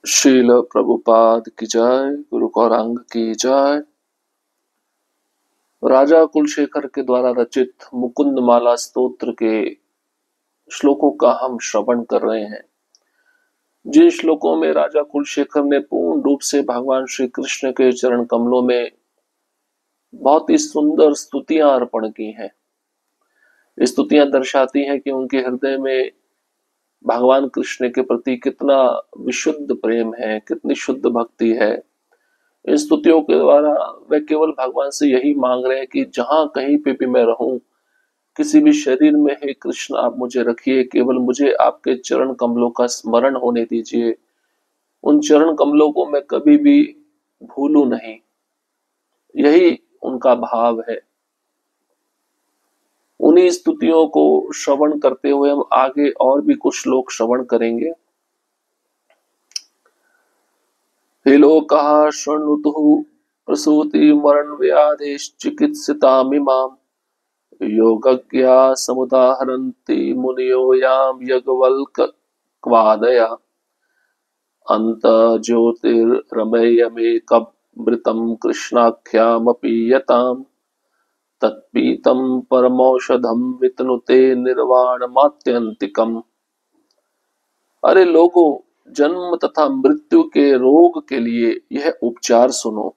शील प्रभुपाद की जय। गुरु गौरांग की जय। राजा कुलशेखर के द्वारा रचित मुकुंद माला स्तोत्र के श्लोकों का हम श्रवण कर रहे हैं। जिन श्लोकों में राजा कुलशेखर ने पूर्ण रूप से भगवान श्री कृष्ण के चरण कमलों में बहुत ही सुंदर स्तुतियां अर्पण की हैं। ये स्तुतियां दर्शाती हैं कि उनके हृदय में भगवान कृष्ण के प्रति कितना विशुद्ध प्रेम है, कितनी शुद्ध भक्ति है। इन स्तुतियों के द्वारा वे केवल भगवान से यही मांग रहे हैं कि जहां कहीं पे भी मैं रहूं, किसी भी शरीर में, हे कृष्ण आप मुझे रखिए, केवल मुझे आपके चरण कमलों का स्मरण होने दीजिए। उन चरण कमलों को मैं कभी भी भूलूं नहीं, यही उनका भाव है। उन्हीं स्तुतियों को श्रवण करते हुए हम आगे और भी कुछ श्लोक श्रवण करेंगे। हे लोकाः शृण्वन्तु प्रसूति मरण व्याधिश्चिकित्सितामिमाम् योगज्ञा समुदाहरन्ति मुनयो यां यज्ञवल्क्वादया अन्तर्ज्योतिर्रमयमेकमृतं कृष्णाख्यामपि यताम् तत्पीतं परमौषधं वितनुते निर्वाणमात्यन्तिकम्। अरे लोगों, जन्म तथा मृत्यु के रोग के लिए यह उपचार सुनो।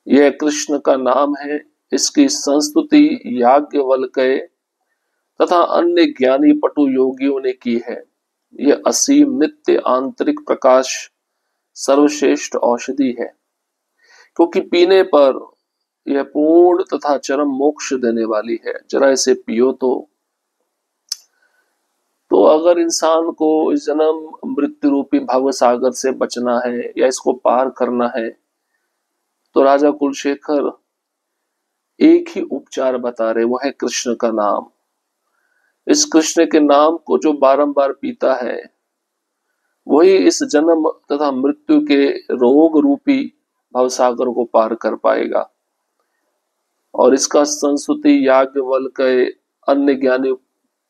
यह कृष्ण का नाम है। इसकी संस्तुति याज्ञवल्क्य तथा अन्य ज्ञानी पटु योगियों ने की है। यह असीम नित्य आंतरिक प्रकाश सर्वश्रेष्ठ औषधि है, क्योंकि पीने पर यह पूर्ण तथा चरम मोक्ष देने वाली है। जरा इसे पियो तो अगर इंसान को इस जन्म मृत्यु रूपी भव सागर से बचना है या इसको पार करना है, तो राजा कुलशेखर एक ही उपचार बता रहे, वो है कृष्ण का नाम। इस कृष्ण के नाम को जो बारंबार पीता है, वही इस जन्म तथा मृत्यु के रोग रूपी भवसागर को पार कर पाएगा। और इसका संस्तुति याज्ञवल्क्य अन्य ज्ञानी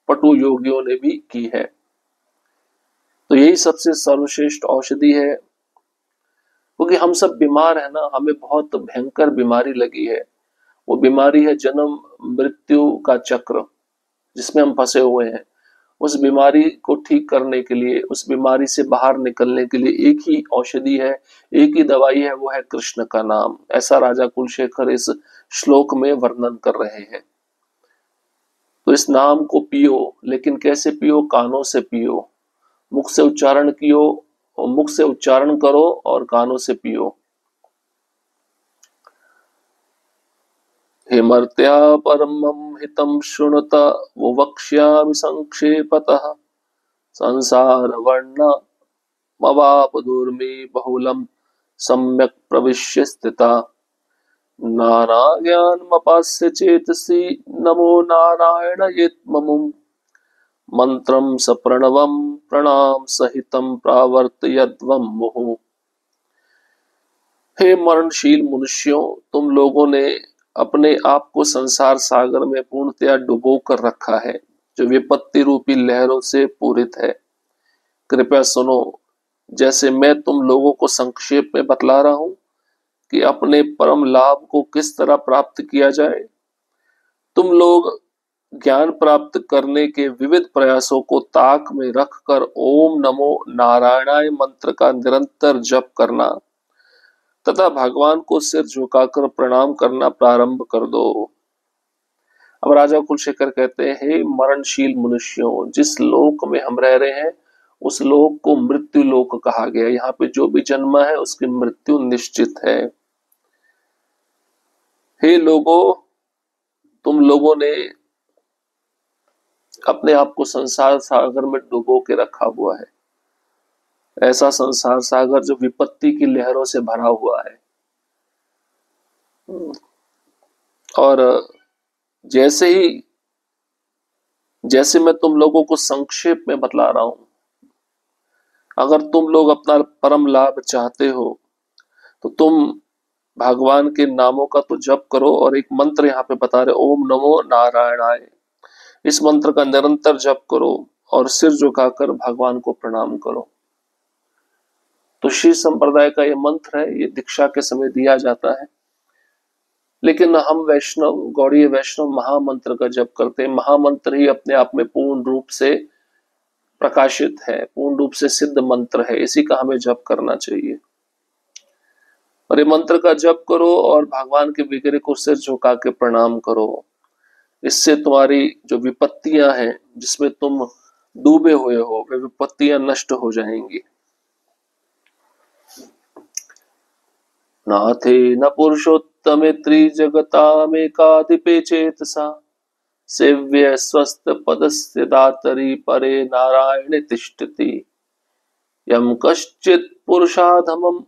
पटु योगियों ने भी की है। तो यही सबसे सर्वश्रेष्ठ औषधि है, क्योंकि हम सब बीमार है ना, हमें बहुत भयंकर बीमारी लगी है। वो बीमारी है जन्म मृत्यु का चक्र, जिसमें हम फंसे हुए हैं। उस बीमारी को ठीक करने के लिए, उस बीमारी से बाहर निकलने के लिए एक ही औषधि है, एक ही दवाई है, वो है कृष्ण का नाम। ऐसा राजा कुलशेखर इस श्लोक में वर्णन कर रहे हैं। तो इस नाम को पियो, लेकिन कैसे पियो? कानों से पियो, मुख से उच्चारण कियो, मुख से उच्चारण करो और कानों से पियो। हेमर्त्या परमं हितं शृणुत वो वक्ष्यामि संक्षेपतः संसार वर्णमवापदुर्मे बहुलं सम्यक् प्रविश्य स्थिता नाना ज्ञानमपास्य चेतसि नमो नारायणयेत्ममुम् मंत्रं सप्रणवं प्रणाम सहितं प्रावर्तयध्वं मुहुः। हे मरणशील मनुष्यों, तुम लोगों ने अपने आप को संसार सागर में पूर्णतया डुबो कर रखा है, जो विपत्ति रूपी लहरों से पूरित है। कृपया सुनो, जैसे मैं तुम लोगों को संक्षेप में बतला रहा हूं कि अपने परम लाभ को किस तरह प्राप्त किया जाए। तुम लोग ज्ञान प्राप्त करने के विविध प्रयासों को ताक में रखकर ओम नमो नारायणाय मंत्र का निरंतर जप करना तथा भगवान को सिर झुकाकर प्रणाम करना प्रारंभ कर दो। अब राजा कुलशेखर कहते हैं, हे मरणशील मनुष्यों, जिस लोक में हम रह रहे हैं उस लोक को मृत्यु लोक कहा गया। यहाँ पे जो भी जन्मा है उसकी मृत्यु निश्चित है। हे लोगों, तुम लोगों ने अपने आप को संसार सागर में डुबो के रखा हुआ है। ऐसा संसार सागर जो विपत्ति की लहरों से भरा हुआ है। और जैसे मैं तुम लोगों को संक्षेप में बतला रहा हूं, अगर तुम लोग अपना परम लाभ चाहते हो तो तुम भगवान के नामों का तो जप करो। और एक मंत्र यहाँ पे बता रहे, ओम नमो नारायणाय, इस मंत्र का निरंतर जप करो और सिर झुकाकर भगवान को प्रणाम करो। तो श्री संप्रदाय का ये मंत्र है, ये दीक्षा के समय दिया जाता है। लेकिन हम वैष्णव, गौड़ीय वैष्णव महामंत्र का जप करते हैं। महामंत्र ही अपने आप में पूर्ण रूप से प्रकाशित है, पूर्ण रूप से सिद्ध मंत्र है, इसी का हमें जप करना चाहिए। और ये मंत्र का जप करो और भगवान के विग्रह को सिर झुका के प्रणाम करो। इससे तुम्हारी जो विपत्तियां हैं, जिसमें तुम डूबे हुए हो, वे विपत्तियां नष्ट हो जाएंगी। नाथे न पुरुषोत्तमे त्रिजगतामेकाधिपे चेतसा सेव्य स्वस्थ पदस्य दातरि परे नारायण तिष्ठति। यम कश्चित् पुरुषाधमं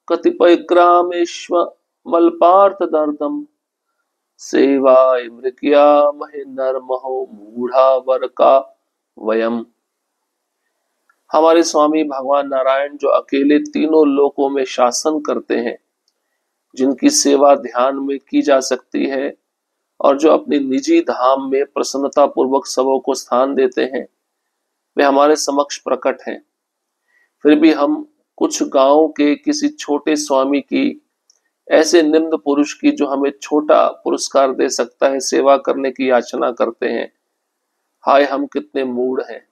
कतिपय ग्रामेष्वमल्पार्थ दर्दम सेवाय मृग्या महे नरमहो मूढ़ा वरका वयम। हमारे स्वामी भगवान नारायण जो अकेले तीनों लोकों में शासन करते हैं, जिनकी सेवा ध्यान में की जा सकती है और जो अपनी निजी धाम में प्रसन्नता पूर्वक सबों को स्थान देते हैं, वे हमारे समक्ष प्रकट हैं। फिर भी हम कुछ गांव के किसी छोटे स्वामी की, ऐसे निम्न पुरुष की जो हमें छोटा पुरस्कार दे सकता है, सेवा करने की याचना करते हैं। हाय हम कितने मूढ़ हैं।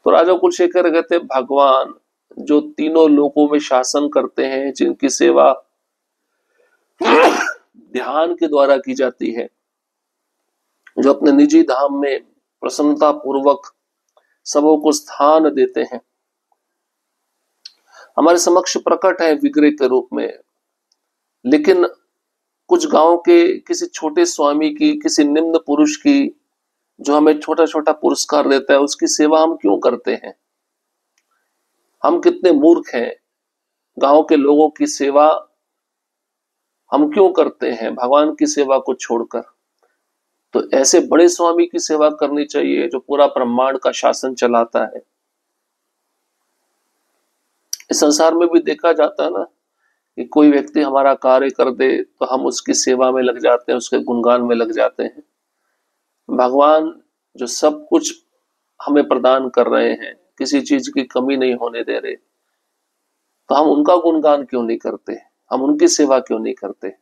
तो राजा कुलशेखर कहते भगवान जो तीनों लोकों में शासन करते हैं, जिनकी सेवा ध्यान के द्वारा की जाती है, जो अपने निजी धाम में प्रसन्नता पूर्वक सबों को स्थान देते हैं, हमारे समक्ष प्रकट है विग्रह के रूप में। लेकिन कुछ गांव के किसी छोटे स्वामी की, किसी निम्न पुरुष की, जो हमें छोटा छोटा पुरस्कार देता है, उसकी सेवा हम क्यों करते हैं? हम कितने मूर्ख हैं। गांव के लोगों की सेवा हम क्यों करते हैं भगवान की सेवा को छोड़कर? तो ऐसे बड़े स्वामी की सेवा करनी चाहिए जो पूरा ब्रह्मांड का शासन चलाता है। इस संसार में भी देखा जाता है ना कि कोई व्यक्ति हमारा कार्य कर दे तो हम उसकी सेवा में लग जाते हैं, उसके गुणगान में लग जाते हैं। भगवान जो सब कुछ हमें प्रदान कर रहे हैं, किसी चीज की कमी नहीं होने दे रहे, तो हम उनका गुणगान क्यों नहीं करते? हम उनकी सेवा क्यों नहीं करते?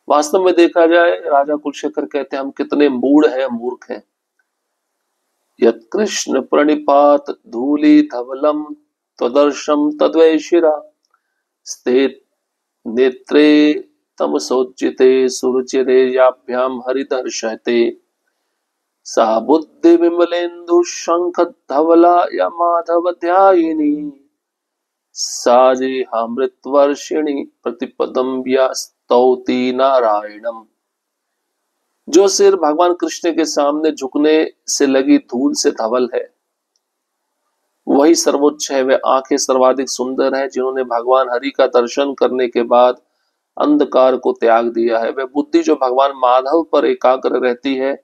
वास्तव में देखा जाए, राजा कुलशेखर कहते हैं हम कितने मूढ़ हैं, मूर्ख हैं। यत् कृष्ण प्रणिपात धूलि धवलम त्वदर्शम तद्वै शिरा स्थित नेत्रे तमसोज्जिते सुरुचिरे याभ्याम हरिदर्शते सा बुद्धि विमलेन्दु शंख धवला या माधव ध्यायिनी साजेहामृतवर्षिणी प्रतिपदम स्तौति नारायणम। जो सिर भगवान कृष्ण के सामने झुकने से लगी धूल से धवल है, वही सर्वोच्च है। वे आंखें सर्वाधिक सुंदर है, जिन्होंने भगवान हरि का दर्शन करने के बाद अंधकार को त्याग दिया है। वह बुद्धि जो भगवान माधव पर एकाग्र रहती है,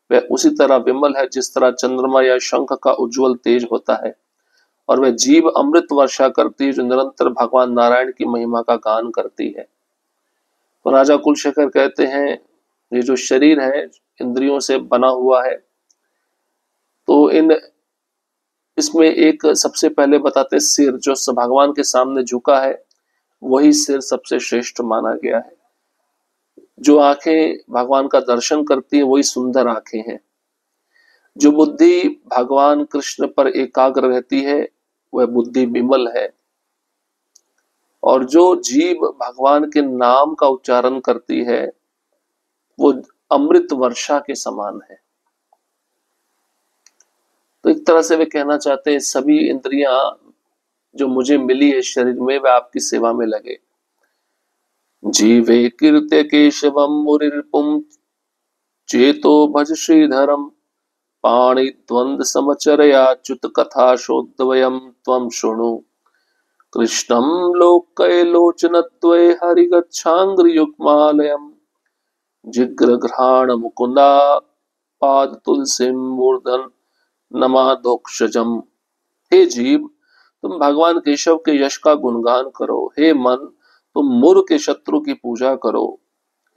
वह उसी तरह विमल है जिस तरह चंद्रमा या शंख का उज्जवल तेज होता है। और वह जीव अमृत वर्षा करती है जो निरंतर भगवान नारायण की महिमा का गान करती है। तो राजा कुलशेखर कहते हैं ये जो शरीर है इंद्रियों से बना हुआ है, तो इसमें एक सबसे पहले बताते सिर जो भगवान के सामने झुका है, वही सिर सबसे श्रेष्ठ माना गया है। जो आंखें भगवान का दर्शन करती है वही सुंदर आंखें हैं। जो बुद्धि भगवान कृष्ण पर एकाग्र रहती है वह बुद्धि विमल है। और जो जीव भगवान के नाम का उच्चारण करती है वो अमृत वर्षा के समान है। तो एक तरह से वे कहना चाहते हैं सभी इंद्रियां जो मुझे मिली है शरीर में, वह आपकी सेवा में लगे। जीवे कीर्त्य केशवम मुरिपुम चेतो भज श्रीधरम पाणि द्वंद समचरयाच्युत कथा शोद्वयम त्वं शृणु कृष्णं लोकैलोचनद्वये हरिगच्छाङ्घ्रियुग्मालयम् जिग्रघ्राण मुकुंदा पाद तुलसीं मूर्धन नमादोक्षजम। हे जीव तुम भगवान केशव के यश का गुणगान करो। हे मन तुम मुर के शत्रु की पूजा करो।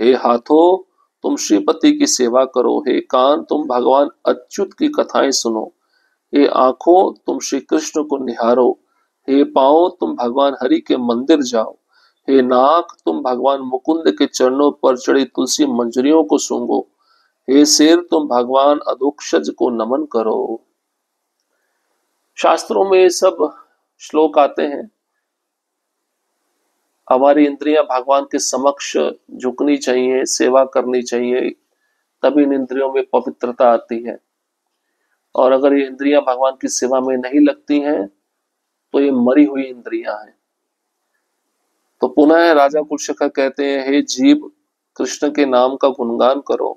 हे हाथों तुम श्रीपति की सेवा करो। हे कान तुम भगवान अच्युत की कथाएं सुनो। हे आंखों तुम श्री कृष्ण को निहारो। हे पांव तुम भगवान हरि के मंदिर जाओ, हे नाक तुम भगवान मुकुंद के चरणों पर चढ़ी तुलसी मंजरियों को सूंघो, हे सिर तुम भगवान अधोक्षज को नमन करो। शास्त्रों में ये सब श्लोक आते हैं। हमारी इंद्रियां भगवान के समक्ष झुकनी चाहिए, सेवा करनी चाहिए, तभी इन इंद्रियों में पवित्रता आती है। और अगर ये इंद्रियां भगवान की सेवा में नहीं लगती हैं तो ये मरी हुई इंद्रियां हैं। तो पुनः राजा कुलशेखर कहते हैं, हे जीव कृष्ण के नाम का गुणगान करो,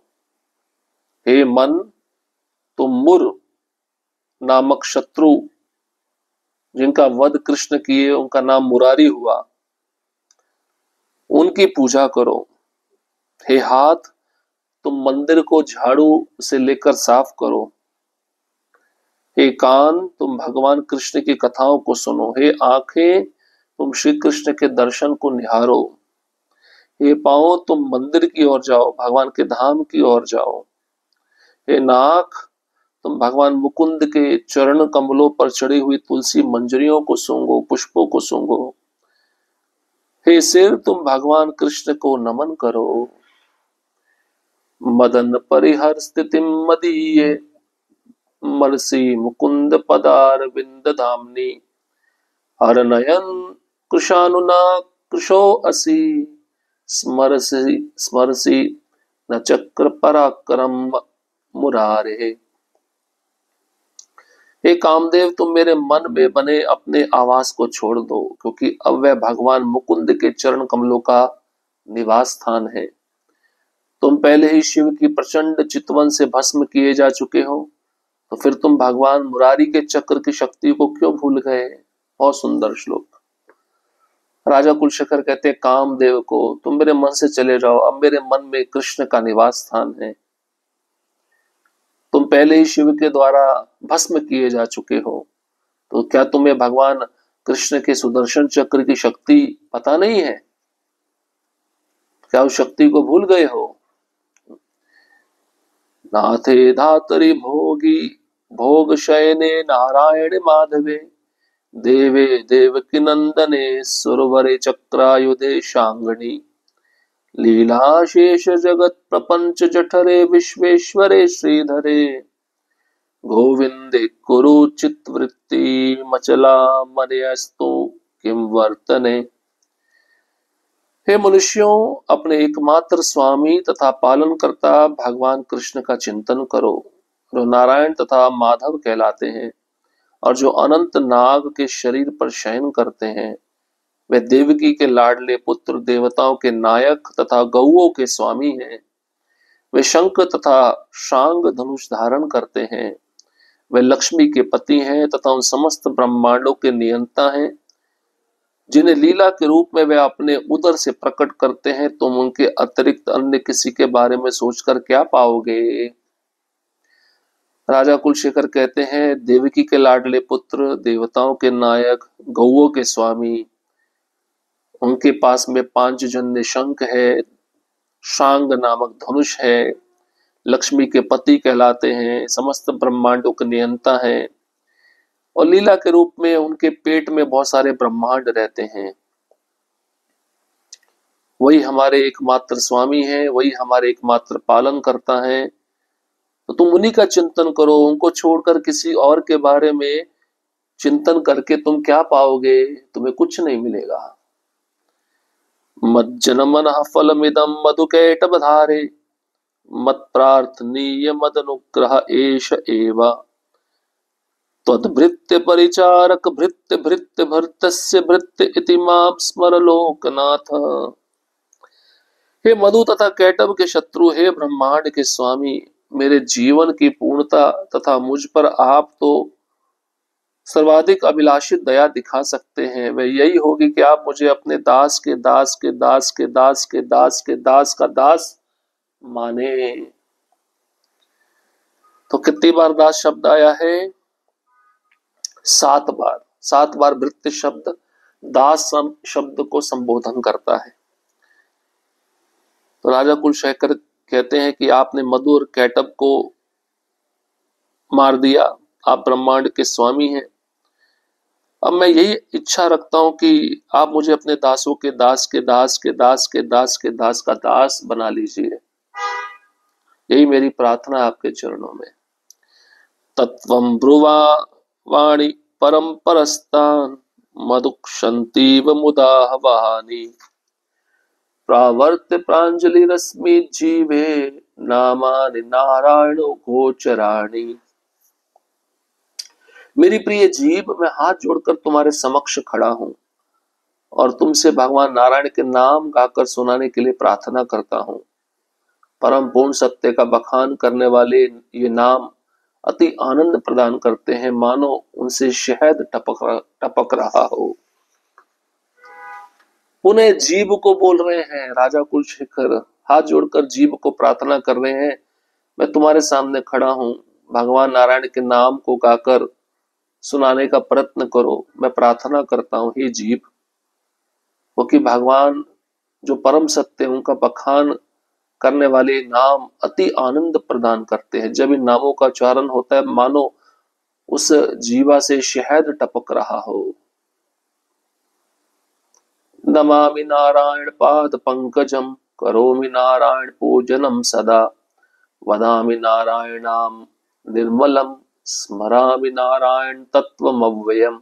हे मन तुम मुर नामक शत्रु जिनका वध कृष्ण किए उनका नाम मुरारी हुआ, उनकी पूजा करो। हे हाथ तुम मंदिर को झाड़ू से लेकर साफ करो, हे कान तुम भगवान कृष्ण की कथाओं को सुनो, हे आंखें तुम श्री कृष्ण के दर्शन को निहारो, हे पांव तुम मंदिर की ओर जाओ, भगवान के धाम की ओर जाओ, हे नाक तुम भगवान मुकुंद के चरण कमलों पर चढ़ी हुई तुलसी मंजरियों को सूंघो, पुष्पों को सूंघो, हे सिर तुम भगवान कृष्ण को नमन करो। मदन परिहर स्थितिम मदीये मरसी मुकुंद पदार विंद धामनी, हर नयन कृशानुना कृशो असि, स्मरसी स्मरसी न चक्र पराक्रम मुरारे। हे कामदेव तुम मेरे मन में बने अपने आवास को छोड़ दो, क्योंकि अब वह भगवान मुकुंद के चरण कमलों का निवास स्थान है। तुम पहले ही शिव की प्रचंड चितवन से भस्म किए जा चुके हो, तो फिर तुम भगवान मुरारी के चक्र की शक्ति को क्यों भूल गए। बहुत सुंदर श्लोक। राजा कुलशेखर कहते हैं, कामदेव को तुम मेरे मन से चले जाओ, अब मेरे मन में कृष्ण का निवास स्थान है। तुम पहले ही शिव के द्वारा भस्म किए जा चुके हो, तो क्या तुम्हें भगवान कृष्ण के सुदर्शन चक्र की शक्ति पता नहीं है? क्या उस शक्ति को भूल गए हो? नाथे धातरि भोगी भोग शयने नारायण माधवे, देवे देवकी नंदने सुरवरे चक्रायुधे शांगणी, लीलाशेष जगत प्रपंच जठरे विश्वेश्वरे श्रीधरे, गोविंदे कुरु चित्तवृत्ति मचला मनयस्तु किम वर्तने। हे मनुष्यों, अपने एकमात्र स्वामी तथा पालनकर्ता भगवान कृष्ण का चिंतन करो, जो नारायण तथा माधव कहलाते हैं और जो अनंत नाग के शरीर पर शयन करते हैं। वे देवकी के लाडले पुत्र, देवताओं के नायक तथा गौओं के स्वामी हैं। वे शंख तथा शांग धनुष धारण करते हैं। वे लक्ष्मी के पति हैं तथा उन समस्त ब्रह्मांडों के नियंता हैं जिन्हें लीला के रूप में वे अपने उदर से प्रकट करते हैं। तुम उनके अतिरिक्त अन्य किसी के बारे में सोचकर क्या पाओगे। राजा कुलशेखर कहते हैं, देवकी के लाडले पुत्र, देवताओं के नायक, गौओं के स्वामी, उनके पास में पांचजन्य शंख है, शांग नामक धनुष है, लक्ष्मी के पति कहलाते हैं, समस्त ब्रह्मांडों के नियंता हैं और लीला के रूप में उनके पेट में बहुत सारे ब्रह्मांड रहते हैं। वही हमारे एकमात्र स्वामी हैं, वही हमारे एकमात्र पालन करता है। तो तुम उन्हीं का चिंतन करो, उनको छोड़कर किसी और के बारे में चिंतन करके तुम क्या पाओगे? तुम्हें कुछ नहीं मिलेगा। मज्जनमन फलमिदं मधुकैटभधारे, मत प्रार्थनीय मदनुग्रह एष एव, त्वद्भृत्य परिचारक भृत्य भृत्य भृत्यस्य भृत्य इति मां स्मर लोकनाथ। हे मधु तथा कैटभ के शत्रु, हे ब्रह्मांड के स्वामी, मेरे जीवन की पूर्णता तथा मुझ पर आप तो सर्वाधिक अभिलाषित दया दिखा सकते हैं। वह यही होगी कि आप मुझे अपने दास के दास के दास के दास के दास के दास का दास माने। तो कितनी बार दास शब्द आया है? 7 बार। 7 बार भृत्य शब्द दास शब्द को संबोधन करता है। तो राजा कुलशेखर कहते हैं कि आपने मधु और कैटभ को मार दिया, आप ब्रह्मांड के स्वामी हैं अब मैं यही इच्छा रखता हूं कि आप मुझे अपने दासों के दास के दास के दास के दास के दास का दास बना लीजिए। यही मेरी प्रार्थना है आपके चरणों में। तत्वं ब्रुवा वाणी परम परस्तान मदुक्षंतीव मुदा वहानि प्रावर्त प्रांजलि रश्मि जीवे नामानि नारायण गोचराणि। मेरी प्रिय जीव, मैं हाथ जोड़कर तुम्हारे समक्ष खड़ा हूं और तुमसे भगवान नारायण के नाम गाकर सुनाने के लिए प्रार्थना करता हूं। परम पूर्ण सत्य का बखान करने वाले ये नाम अति आनंद प्रदान करते हैं, मानो उनसे शहद टपक रहा हो। पुनः जीव को बोल रहे हैं राजा कुलशेखर, हाथ जोड़कर जीव को प्रार्थना कर रहे हैं, मैं तुम्हारे सामने खड़ा हूं, भगवान नारायण के नाम को गाकर सुनाने का प्रयत्न करो। मैं प्रार्थना करता हूं हे जीव, क्योंकि भगवान जो परम सत्य उनका बखान करने वाले नाम अति आनंद प्रदान करते हैं। जब इन नामों का उच्चारण होता है, मानो उस जीवा से शहद टपक रहा हो। नमामि नारायण पाद पंकजम करोमि नारायण पूजनम सदा वदामि नारायणाम निर्मलम स्मरामि नारायण तत्वमव्ययम्।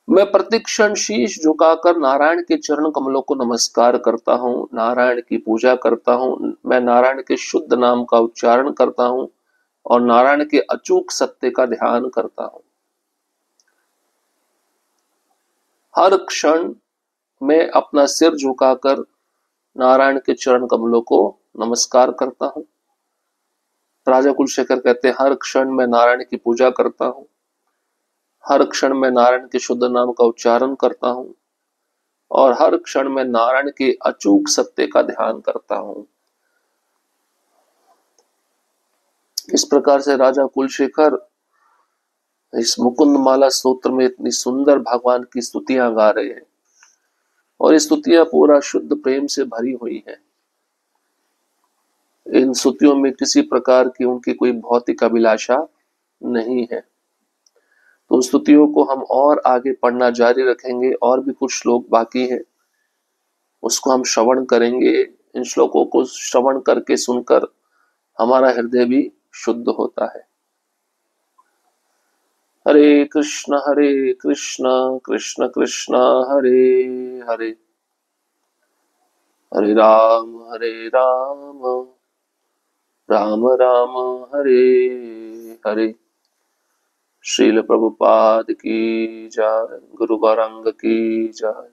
मैं प्रतिक्षण शीश झुकाकर नारायण के चरण कमलों को नमस्कार करता हूँ, नारायण की पूजा करता हूँ। मैं नारायण के शुद्ध नाम का उच्चारण करता हूँ और नारायण के अचूक सत्य का ध्यान करता हूँ। हर क्षण मैं अपना सिर झुकाकर नारायण के चरण कमलों को नमस्कार करता हूँ। राजा कुलशेखर कहते हैं, हर क्षण मैं नारायण की पूजा करता हूँ, हर क्षण मैं नारायण के शुद्ध नाम का उच्चारण करता हूँ और हर क्षण मैं नारायण के अचूक सत्य का ध्यान करता हूं। इस प्रकार से राजा कुलशेखर इस मुकुंद माला स्तोत्र में इतनी सुंदर भगवान की स्तुतियां गा रहे हैं और ये स्तुतियां पूरा शुद्ध प्रेम से भरी हुई हैं। इन स्तुतियों में किसी प्रकार की उनकी कोई भौतिक अभिलाषा नहीं है। तो स्तुतियों को हम और आगे पढ़ना जारी रखेंगे, और भी कुछ श्लोक बाकी है, उसको हम श्रवण करेंगे। इन श्लोकों को श्रवण करके सुनकर हमारा हृदय भी शुद्ध होता है। हरे कृष्ण कृष्ण कृष्ण हरे हरे, हरे राम राम राम हरे हरे। श्रील प्रभुपाद की जय, गुरु गौरांग की जय।